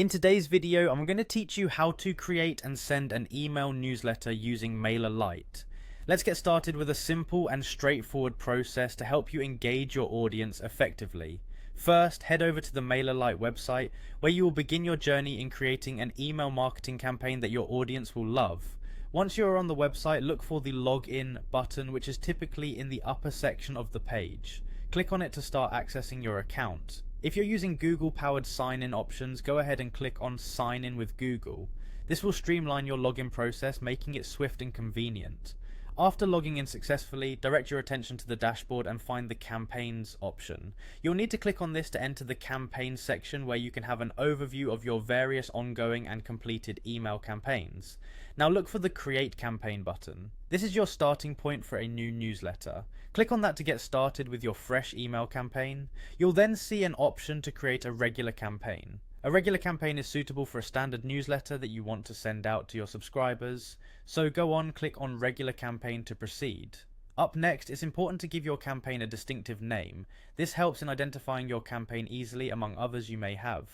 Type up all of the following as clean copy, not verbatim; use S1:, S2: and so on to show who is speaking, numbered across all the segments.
S1: In today's video, I'm going to teach you how to create and send an email newsletter using Mailerlite. Let's get started with a simple and straightforward process to help you engage your audience effectively. First, head over to the Mailerlite website where you will begin your journey in creating an email marketing campaign that your audience will love. Once you're on the website, look for the login button, which is typically in the upper section of the page. Click on it to start accessing your account. If you're using Google-powered sign-in options, go ahead and click on Sign In with Google. This will streamline your login process, making it swift and convenient. After logging in successfully, direct your attention to the dashboard and find the Campaigns option. You'll need to click on this to enter the Campaigns section where you can have an overview of your various ongoing and completed email campaigns. Now look for the Create Campaign button. This is your starting point for a new newsletter. Click on that to get started with your fresh email campaign. You'll then see an option to create a regular campaign. A regular campaign is suitable for a standard newsletter that you want to send out to your subscribers, so go on, click on Regular Campaign to proceed. Up next, it's important to give your campaign a distinctive name. This helps in identifying your campaign easily among others you may have.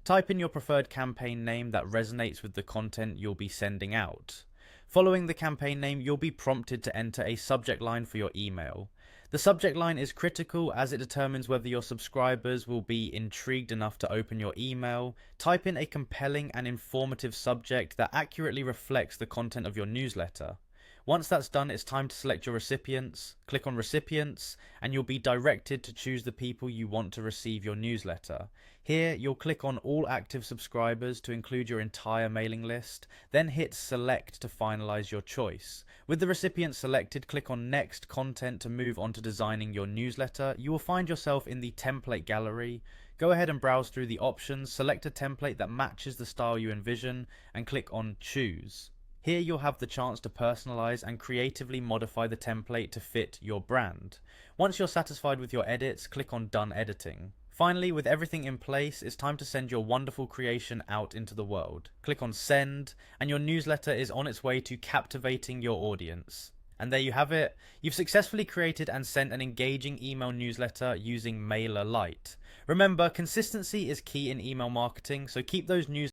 S1: Type in your preferred campaign name that resonates with the content you'll be sending out. Following the campaign name, you'll be prompted to enter a subject line for your email. The subject line is critical as it determines whether your subscribers will be intrigued enough to open your email. Type in a compelling and informative subject that accurately reflects the content of your newsletter. Once that's done, it's time to select your recipients. Click on Recipients, and you'll be directed to choose the people you want to receive your newsletter. Here, you'll click on All Active Subscribers to include your entire mailing list, then hit Select to finalize your choice. With the recipient selected, click on Next Content to move on to designing your newsletter. You will find yourself in the Template gallery. Go ahead and browse through the options, select a template that matches the style you envision, and click on Choose. Here you'll have the chance to personalize and creatively modify the template to fit your brand. Once you're satisfied with your edits, click on Done Editing. Finally, with everything in place, it's time to send your wonderful creation out into the world. Click on Send, and your newsletter is on its way to captivating your audience. And there you have it. You've successfully created and sent an engaging email newsletter using Mailerlite. Remember, consistency is key in email marketing, so keep those